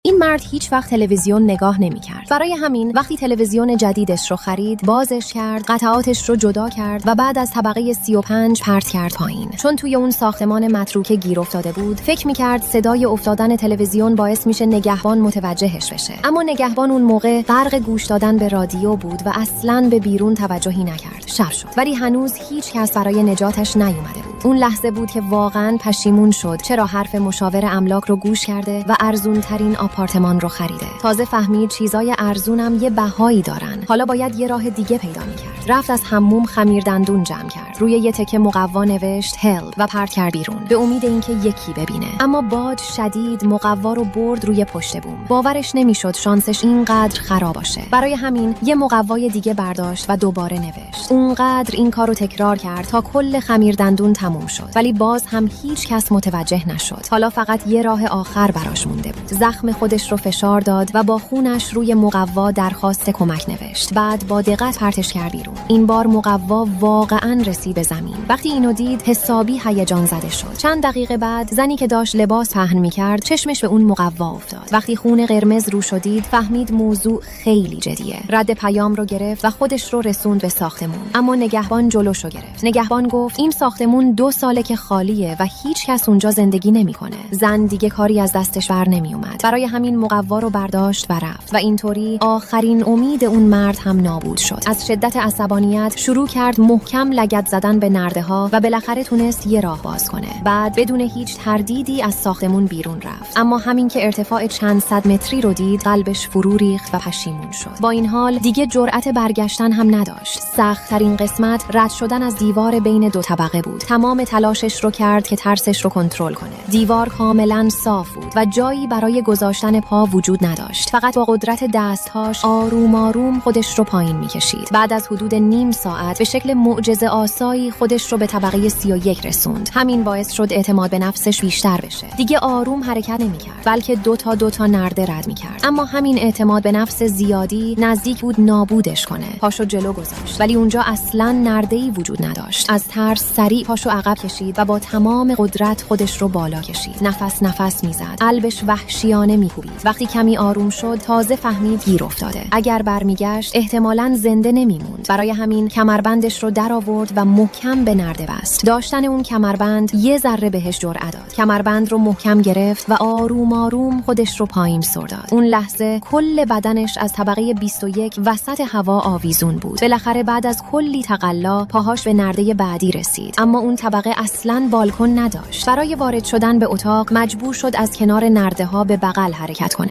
این مرد هیچ وقت تلویزیون نگاه نمی‌کرد. برای همین وقتی تلویزیون جدیدش رو خرید، بازش کرد، قطعاتش رو جدا کرد و بعد از طبقه 35 پرت کرد پایین. چون توی اون ساختمان متروکه گیر افتاده بود، فکر می‌کرد صدای افتادن تلویزیون باعث میشه نگهبان متوجهش بشه. اما نگهبان اون موقع غرق گوش دادن به رادیو بود و اصلاً به بیرون توجهی نکرد. شب شد، ولی هنوز هیچ کس برای نجاتش نیومده بود. اون لحظه بود که واقعاً پشیمون شد چرا حرف مشاور املاک رو گوش کرده و ارزون‌ترین آپارتمان رو خریده. تازه فهمید چیزای ارزونم یه بهایی دارن. حالا باید یه راه دیگه پیدا می‌کرد. رفت از حموم خمیر دندون جمع کرد. روی یه تکه مقوا نوشت هلپ و پرت کرد بیرون به امید اینکه یکی ببینه. اما باد شدید مقوا رو برد روی پشت بوم. باورش نمیشد شانسش اینقدر خراب باشه. برای همین یه مقوای دیگه برداشت و دوباره نوشت. اونقدر این کارو تکرار کرد تا کل خمیر دندون تموم شد. ولی باز هم هیچ کس متوجه نشد. حالا فقط یه راه آخر براش مونده بود. زخم خودش رو فشار داد و با خونش روی مقوا درخواست کمک نوشت. بعد با دقت پرتش کرد بیرون. این بار مقوا واقعاً رسید به زمین. وقتی اینو دید حسابی هیجان زده شد. چند دقیقه بعد زنی که داشت لباس پهن می‌کرد چشمش به اون مقوا افتاد. وقتی خون قرمز رو شدید فهمید موضوع خیلی جدیه. رد پیام رو گرفت و خودش رو رسوند به ساختمون. اما نگهبان جلوشو گرفت. نگهبان گفت این ساختمون 2 ساله که خالیه و هیچ کس اونجا زندگی نمی‌کنه. زن دیگه کاری از دستش بر نمیومد. برای همین مقوا رو برداشت و رفت و اینطوری آخرین امید اون مرد هم نابود شد. از شدت عصبانیت شروع کرد محکم لگد زدن به نرده‌ها و بالاخره تونست یه راه باز کنه. بعد بدون هیچ تردیدی از ساختمون بیرون رفت. اما همین که ارتفاع چند صد متری رو دید قلبش فرو ریخت و پشیمون شد. با این حال دیگه جرأت برگشتن هم نداشت. سخت‌ترین قسمت رد شدن از دیوار بین 2 طبقه بود. تمام تلاشش رو کرد که ترسش رو کنترل کنه. دیوار کاملاً صاف بود و جایی برای گذاشتن پا وجود نداشت. فقط با قدرت دستهاش آروم آروم خودش رو پایین می‌کشید. بعد از حدود نیم ساعت به شکل معجزه آسایی خودش رو به طبقه 31 رسوند. همین باعث شد اعتماد به نفسش بیشتر بشه. دیگه آروم حرکت نمی‌کرد، بلکه 2 تا نرده رد می‌کرد. اما همین اعتماد به نفس زیادی نزدیک بود نابودش کنه. پاشو جلو گذاشت، ولی اونجا اصلاً نرده‌ای وجود نداشت. از ترس سریع پاشو عقب کشید و با تمام قدرت خودش رو بالا کشید. نفس میزد. قلبش وحشیانه می‌کوبید. وقتی کمی آروم شد تازه فهمید گیر افتاده. اگر برمیگشت احتمالاً زنده نمی‌موند. برای همین کمربندش رو در آورد و محکم به نرده بست. داشتن اون کمربند یه ذره بهش جرأت داد. کمربند رو محکم گرفت و آروم آروم خودش رو پایین سر داد. اون لحظه کل بدنش از طبقه 21 وسط هوا آویزون بود. بالاخره بعد از کلی تقلا پاهاش به نرده بعدی رسید. اما اون طبقه اصلاً بالکن نداشت. برای وارد شدن به اتاق مجبور شد از کنار نرده‌ها به بغل حرکت کنه.